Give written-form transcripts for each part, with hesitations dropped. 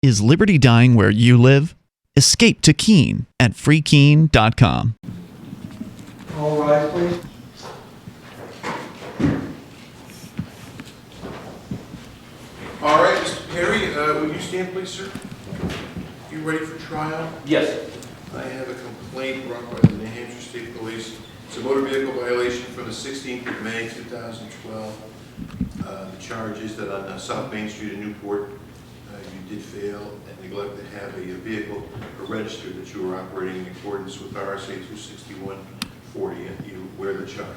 Is liberty dying where you live? Escape to Keene at freekeene.com. All rise, please. All right, Mr. Perry, will you stand, please, sir? You ready for trial? Yes. I have a complaint brought by the New Hampshire State Police. It's a motor vehicle violation from the 16th of May, 2012. The charge is that on South Main Street in Newport, you did fail and neglect to have a vehicle registered that you were operating in accordance with RSA 261-40, and you wear the charge.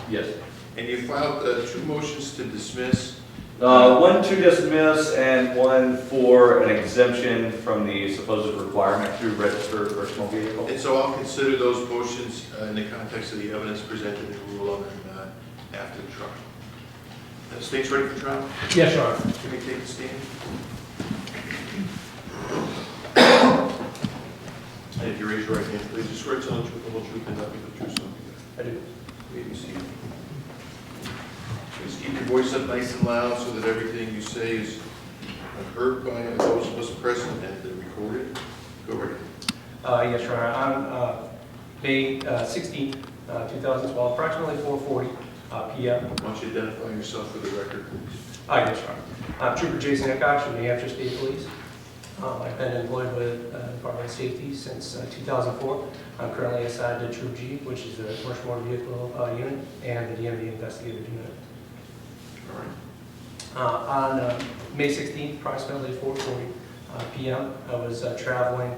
Yes. And you filed 2 motions to dismiss. One to dismiss and one for an exemption from the supposed requirement to register a personal vehicle. And so I'll consider those motions in the context of the evidence presented and rule on them after the trial. State's ready for trial? Yes, Your Honor. Can we take the stand? And if you raise your right hand, please, just swear to tell the truth, the whole truth, and nothing but the truth, so help you God. I do. May you see. Please keep your voice up nice and loud so that everything you say is heard by those of us present and recorded. Go right ahead. Yes, Your Honor. On May 16, 2012, approximately 4:40 p.m. Why don't you identify yourself for the record, please? Yes, Your Honor. I'm Trooper Jason Eckox from New Hampshire State Police. I've been employed with Department of Safety since 2004. I'm currently assigned to Troop G, which is the Commercial Motor Vehicle Unit, and the DMV Investigative Unit. All right. On May 16th, approximately 4:40 p.m., I was traveling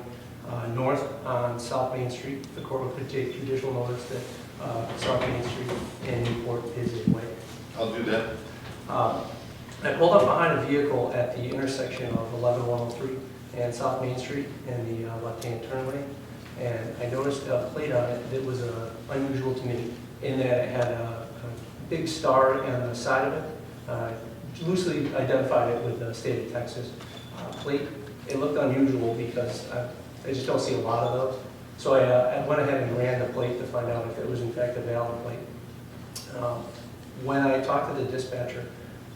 north on South Main Street. The court could take judicial notice that South Main Street in Newport is a way. I'll do that. I pulled up behind a vehicle at the intersection of 11103 and South Main Street in the left-hand turn lane, and I noticed a plate on it that was unusual to me in that it had a big star on the side of it. Loosely identified it with the state of Texas plate. It looked unusual because I just don't see a lot of those. So I went ahead and ran the plate to find out if it was in fact a valid plate. When I talked to the dispatcher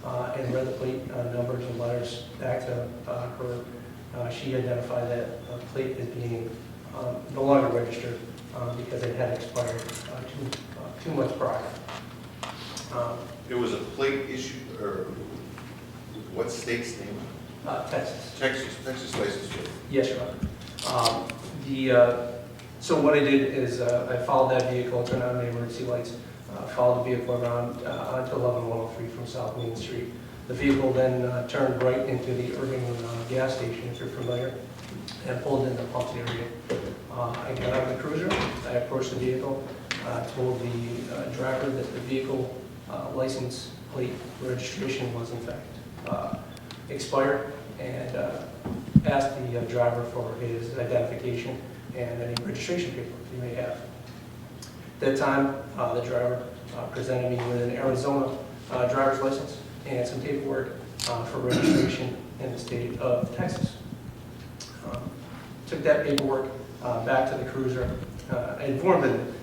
and read the plate numbers and letters back to her, she identified that plate as being no longer registered because it had expired 2 months prior. It was a plate issue, or what state's name? Texas. Texas license plate. Yes, Your Honor. So what I did is I followed that vehicle, turned on the emergency lights, followed the vehicle around onto 11103 from South Main Street. The vehicle then turned right into the Irving gas station, if you're familiar, and pulled in the pumps area. I got out of the cruiser, I approached the vehicle, told the driver that the vehicle license plate registration was in fact expired, and asked the driver for his identification and any registration paperwork he may have. At that time, the driver presented me with an Arizona driver's license and some paperwork for registration in the state of Texas. Took that paperwork back to the cruiser. I informed them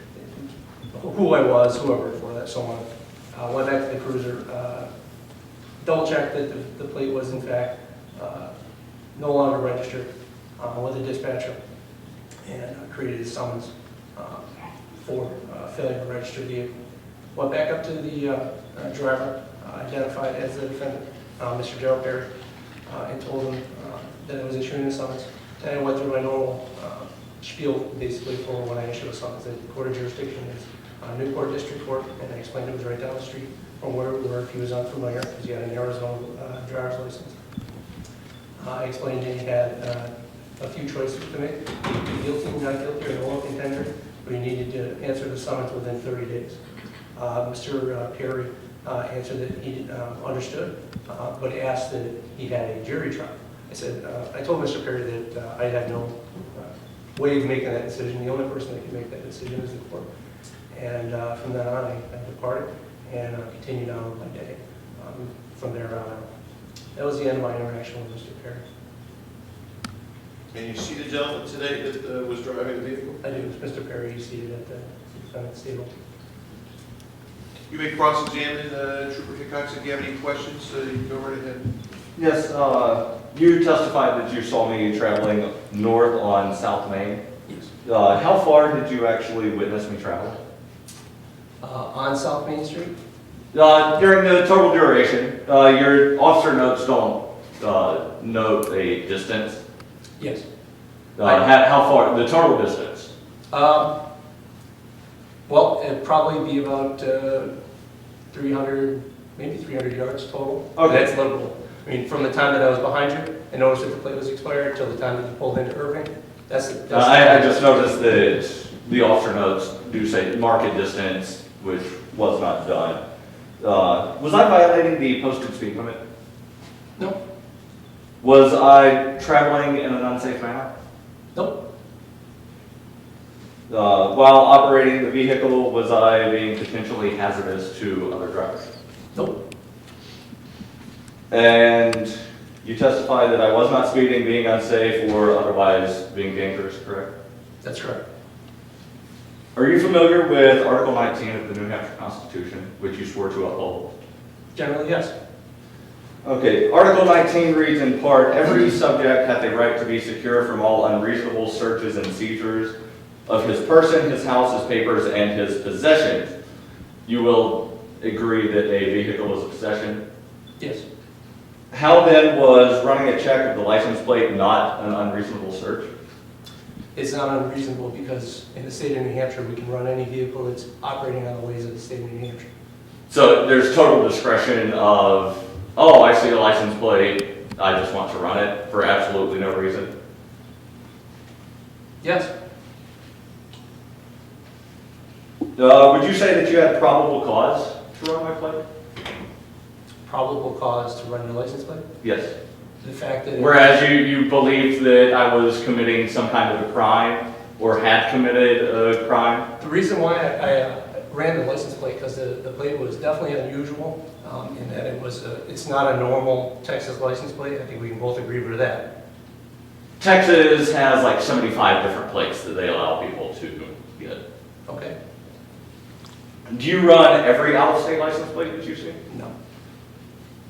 who I was, who I worked for, that so on. Went back to the cruiser, double checked that the plate was in fact no longer registered with the dispatcher, and created a summons for failure to register the vehicle. Went back up to the driver, identified as the defendant, Mr. Darryl Perry, and told him that I was issuing the summons. And I went through my normal spiel basically for when I issue a summons. The court of jurisdiction is Newport District Court, and I explained it was right down the street from where we were if he was unfamiliar, because he had an Arizona driver's license. I explained that he had a few choices to make: guilty, not guilty, or no contender, but he needed to answer the summons within 30 days. Mr. Perry answered that he understood, but asked that he had a jury trial. I told Mr. Perry that I had no way of making that decision. The only person that can make that decision is the court. And from then on, I departed and continued on with my day from there on out. That was the end of my interaction with Mr. Perry. And you see the gentleman today that was driving the vehicle? I do. Mr. Perry, seated at the defendant's table. You may cross-examine Trooper Hickox. If you have any questions, you can go right ahead. Yes. You testified that you saw me traveling north on South Main. Yes. How far did you actually witness me travel? On South Main Street? During the total duration, your officer notes don't note a distance. Yes. How far, the total distance? Well, it'd probably be about 300, maybe 300 yards total. Okay. That's livable. I mean, from the time that I was behind you and noticed that the plate was expired till the time that you pulled into Irving, I just noticed that the officer notes do say mark a distance, which was not done. Was I violating the posted speed limit? No. Was I traveling in an unsafe manner? Nope. While operating the vehicle, was I being potentially hazardous to other drivers? Nope. And you testified that I was not speeding, being unsafe, or otherwise being dangerous, correct? That's correct. Are you familiar with Article 19 of the New Hampshire Constitution, which you swore to uphold? Generally, yes. Okay, Article 19 reads in part, every subject hath a right to be secure from all unreasonable searches and seizures of his person, his house, his papers, and his possessions. You will agree that a vehicle is a possession? Yes. How then was running a check of the license plate not an unreasonable search? It's not unreasonable because in the state of New Hampshire, we can run any vehicle that's operating on the ways of the state of New Hampshire. So there's total discretion of, oh, I see a license plate, I just want to run it for absolutely no reason? Yes. Would you say that you had probable cause to run my plate? Probable cause to run your license plate? Yes. The fact that... Whereas you believed that I was committing some kind of a crime or had committed a crime? The reason why I ran the license plate, because the plate was definitely unusual in that it's not a normal Texas license plate. I think we can both agree with that. Texas has like 75 different plates that they allow people to get. Okay? Do you run every out-of-state license plate that you see? No.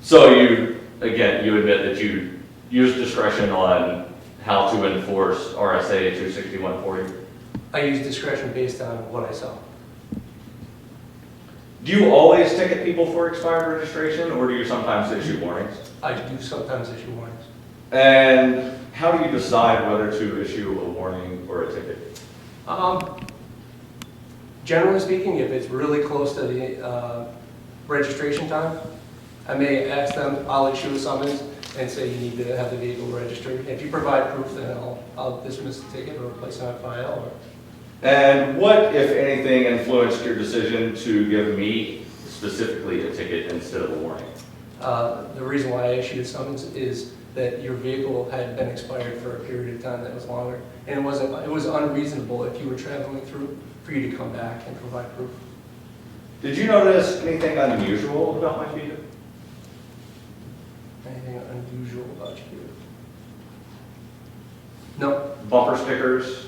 So you admit that you use discretion on how to enforce RSA 26140? I use discretion based on what I saw. Do you always ticket people for expired registration, or do you sometimes issue warnings? I do sometimes issue warnings. And how do you decide whether to issue a warning or a ticket? Generally speaking, if it's really close to the registration time, I may ask them, I'll issue a summons and say you need to have the vehicle registered. If you provide proof, then I'll dismiss the ticket or place it on file. And what, if anything, influenced your decision to give me specifically a ticket instead of a warning? The reason why I issued a summons is that your vehicle had been expired for a period of time that was longer. And it was unreasonable if you were traveling through for you to come back and provide proof. Did you notice anything unusual about my vehicle? Anything unusual about you? No. Bumper stickers?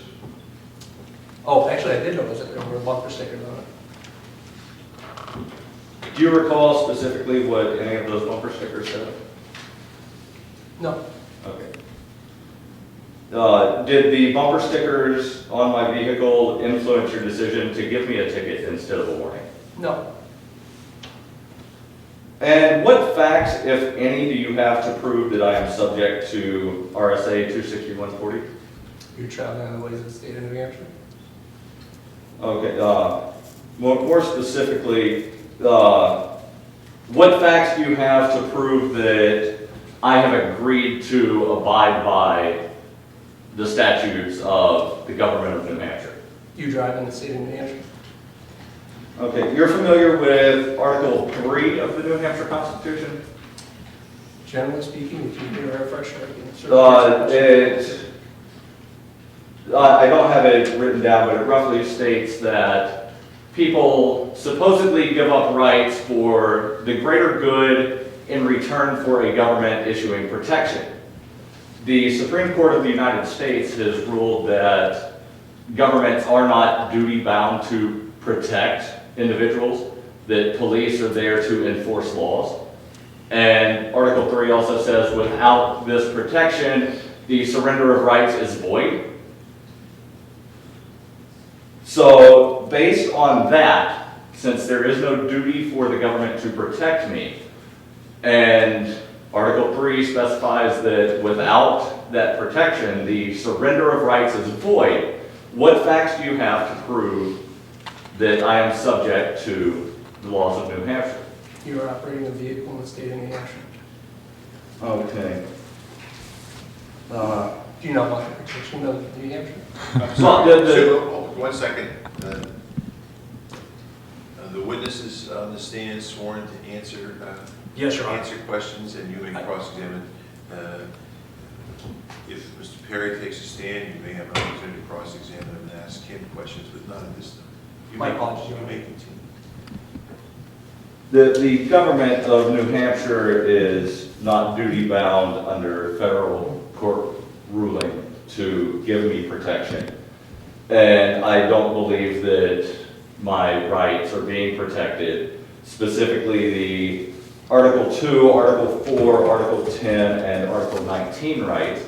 Oh, actually, I did notice that there were bumper stickers on it. Do you recall specifically what any of those bumper stickers said? No. Okay. Did the bumper stickers on my vehicle influence your decision to give me a ticket instead of a warning? No. And what facts, if any, do you have to prove that I am subject to RSA 26140? You're traveling on the ways of the state of New Hampshire? Okay, more specifically, what facts do you have to prove that I have agreed to abide by the statutes of the government of New Hampshire? You drive in the state of New Hampshire? Okay, you're familiar with Article 3 of the New Hampshire Constitution? Generally speaking, if you hear a refresher, I don't have it written down, but it roughly states that people supposedly give up rights for the greater good in return for a government issuing protection. The Supreme Court of the United States has ruled that governments are not duty-bound to protect individuals, that police are there to enforce laws. And Article 3 also says without this protection, the surrender of rights is void. So based on that, since there is no duty for the government to protect me, and Article 3 specifies that without that protection, the surrender of rights is void, what facts do you have to prove that I am subject to the laws of New Hampshire? You are operating a vehicle in the state of New Hampshire. Okay. Do you not want the protection of New Hampshire? Well, Hold 1 second. The witness is on the stand sworn to answer Yes, Your Honor. answer questions, and you may cross-examine. If Mr. Perry takes a stand, you may have an opportunity to cross-examine him and ask him questions, but not at this time. My apologies, Your You Honor. may continue. The government of New Hampshire is not duty-bound under federal court ruling to give me protection. And I don't believe that my rights are being protected, specifically the Article 2, Article 4, Article 10, and Article 19 rights.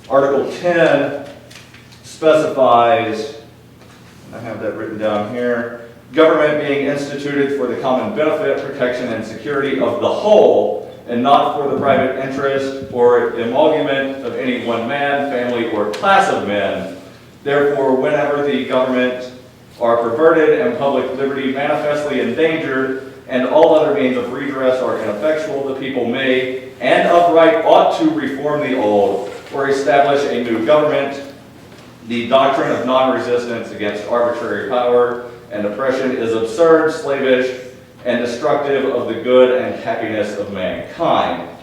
Article 10 specifies, and I have that written down here, government being instituted for the common benefit, protection, and security of the whole, and not for the private interest or emolument of any one man, family, or class of men. Therefore, whenever the government are perverted and public liberty manifestly endangered, and all other means of redress are ineffectual, the people may, and of right ought to reform the old, or establish a new government. The doctrine of non-resistance against arbitrary power and oppression is absurd, slavish, and destructive of the good and happiness of mankind.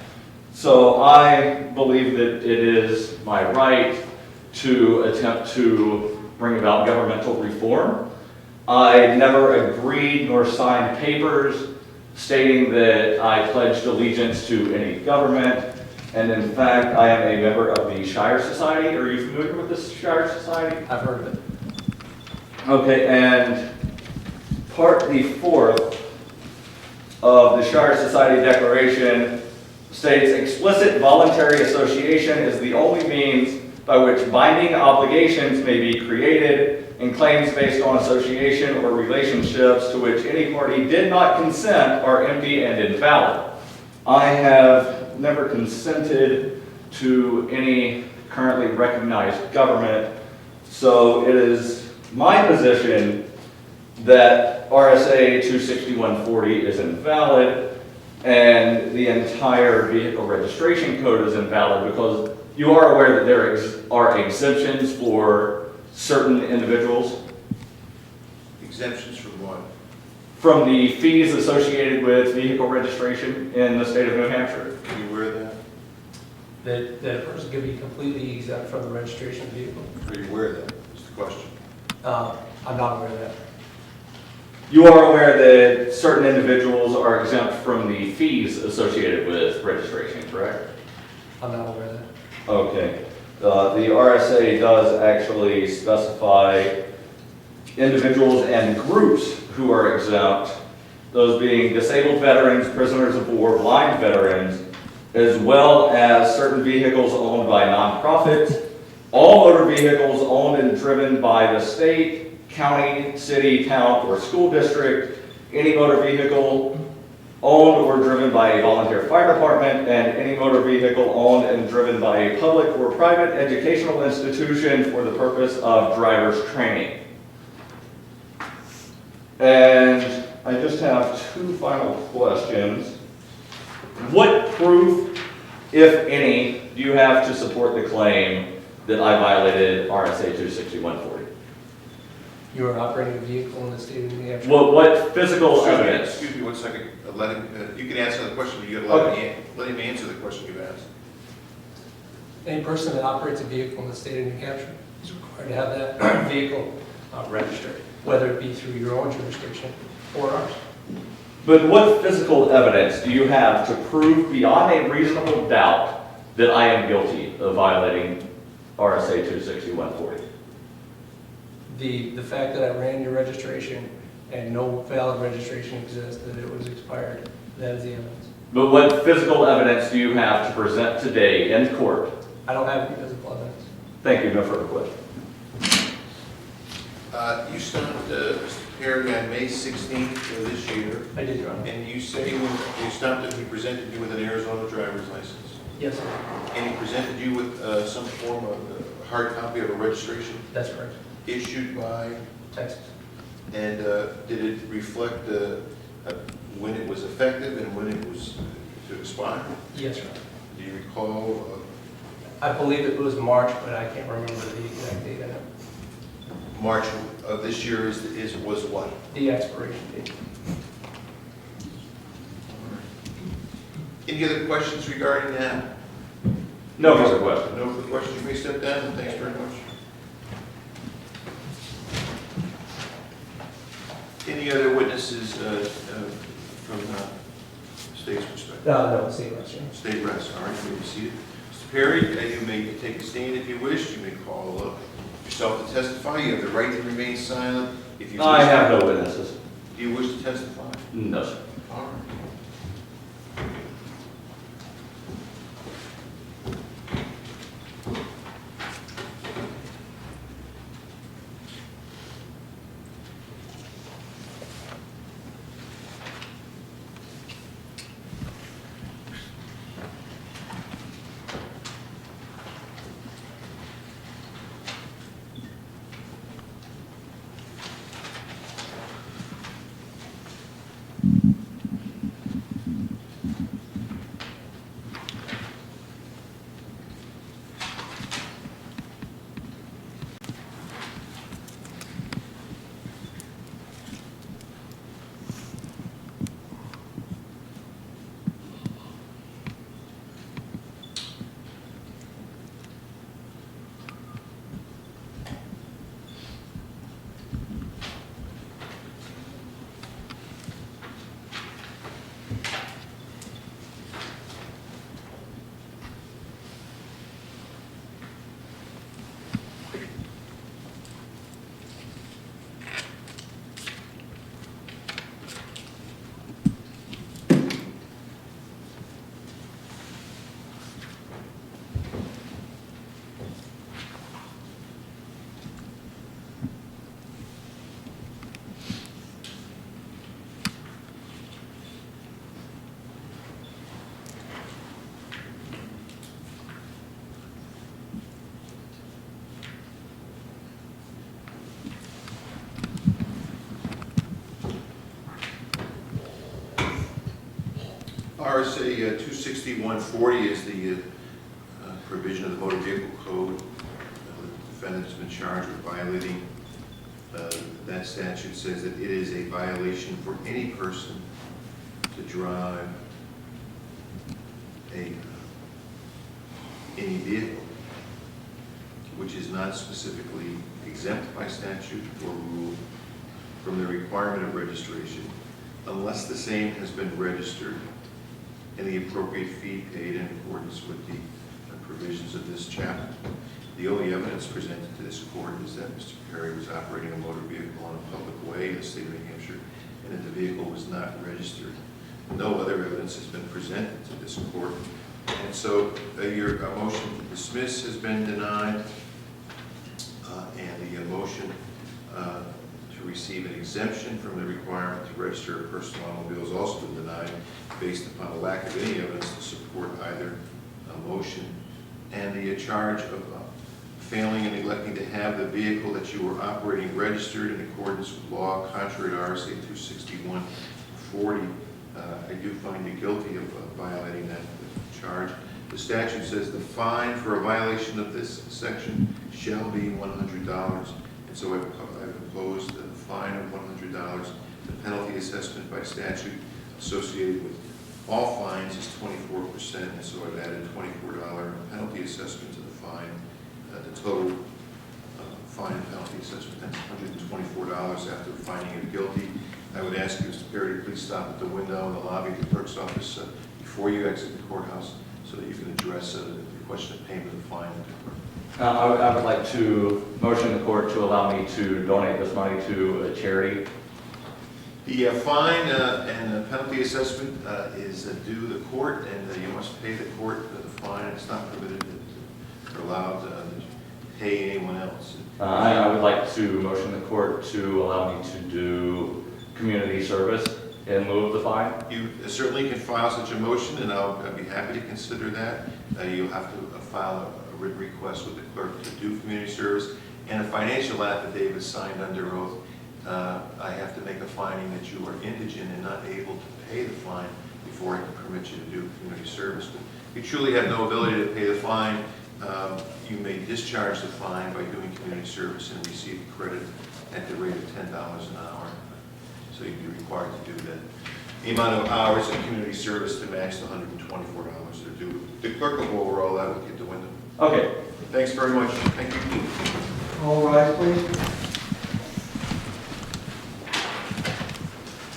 So I believe that it is my right to attempt to bring about governmental reform. I never agreed nor signed papers stating that I pledged allegiance to any government. And in fact, I am a member of the Shire Society. Are you familiar with the Shire Society? I've heard of it. Okay, and part the 4th of the Shire Society Declaration states explicit voluntary association is the only means by which binding obligations may be created, and claims based on association or relationships to which any party did not consent are empty and invalid. I have never consented to any currently recognized government, so it is my position that RSA 26140 is invalid and the entire vehicle registration code is invalid because you are aware that there are exemptions for certain individuals Exemptions from what? from the fees associated with vehicle registration in the state of New Hampshire. Are you aware of that? That a person could be completely exempt from the registration of the vehicle. Are you aware of that? Is the question. I'm not aware of that. You are aware that certain individuals are exempt from the fees associated with registration, correct? I'm not aware of that. Okay. The RSA does actually specify individuals and groups who are exempt, those being disabled veterans, prisoners of war, blind veterans, as well as certain vehicles owned by nonprofits, all motor vehicles owned and driven by the state, county, city, town, or school district, any motor vehicle owned or driven by a volunteer fire department, and any motor vehicle owned and driven by a public or private educational institution for the purpose of driver's training. And I just have two final questions. What proof, if any, do you have to support the claim that I violated RSA 26140? You are operating a vehicle in the state of New Hampshire. What physical evidence? Excuse me 1 second. Let him, you can answer the question, but you gotta let him answer the question you've asked. Any person that operates a vehicle in the state of New Hampshire is required to have that vehicle registered, whether it be through your own jurisdiction or ours. But what physical evidence do you have to prove beyond a reasonable doubt that I am guilty of violating RSA 26140? The fact that I ran your registration and no valid registration exists, that it was expired, that is the evidence. But what physical evidence do you have to present today in court? I don't have any physical evidence. Thank you, no further questions. You stopped Mr. Perry on May 16th of this year, I did, Your Honor. and you say when you stopped him, he presented you with an Arizona driver's license. Yes, sir. And he presented you with some form of hard copy of a registration That's correct. issued by, Texas. and did it reflect when it was effective and when it was to expire? Yes, Your Honor. Do you recall? I believe it was March, but I can't remember the exact date in it. March of this year was what? The expiration date. Any other questions regarding that? No further questions. No further questions. You may step down, and thanks very much. Any other witnesses from the state's perspective? No, same question. State reps, all right, you may be seated. Mr. Perry, you may take a stand if you wish. You may call yourself to testify. You have the right to remain silent. If you I have no witnesses. Do you wish to testify? No, sir. All right. RSA 26140 is the provision of the Motor Vehicle Code. The defendant has been charged with violating. That statute says that it is a violation for any person to drive any vehicle which is not specifically exempt by statute or rule from the requirement of registration unless the same has been registered and the appropriate fee paid in accordance with the provisions of this chapter. The only evidence presented to this court is that Mr. Perry was operating a motor vehicle on a public way in the state of New Hampshire and that the vehicle was not registered. No other evidence has been presented to this court. And so your motion to dismiss has been denied, and the motion to receive an exemption from the requirement to register a personal automobile has also been denied based upon a lack of any evidence to support either motion. And the charge of failing and neglecting to have the vehicle that you were operating registered in accordance with law contrary to RSA 26140, I do find you guilty of violating that charge. The statute says the fine for a violation of this section shall be $100, and so I've imposed a fine of $100. The penalty assessment by statute associated with all fines is 24%, and so I've added $24 penalty assessment to the fine. The total fine and penalty assessment, that's $124 after finding you guilty. I would ask you, Mr. Perry, to please stop at the window in the lobby of the clerk's office before you exit the courthouse so that you can address the question of payment of the fine. I would like to motion the court to allow me to donate this money to a charity. The fine and penalty assessment is due the court, and you must pay the court the fine. It's not permitted or allowed to pay anyone else. I would like to motion the court to allow me to do community service in lieu of the fine. You certainly can file such a motion, and I'll be happy to consider that. You'll have to file a written request with the clerk to do community service and a financial affidavit signed under oath. I have to make a finding that you are indigent and not able to pay the fine before I can permit you to do community service. But if you truly have no ability to pay the fine, you may discharge the fine by doing community service and receive credit at the rate of $10 an hour. So you'd be required to do that. The amount of hours of community service to match the $124 they're due. The clerk will go over all that with you at the window. Okay. Thanks very much. Thank you. All rise, please.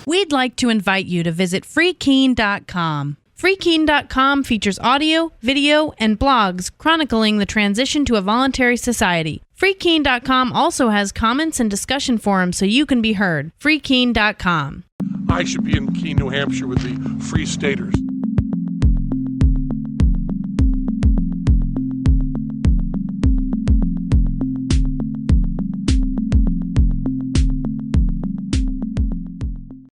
We'd like to invite you to visit freekeen.com. Freekeen.com features audio, video, and blogs chronicling the transition to a voluntary society. Freekeen.com also has comments and discussion forums so you can be heard. Freekeen.com. I should be in Keene, New Hampshire with the Free Staters.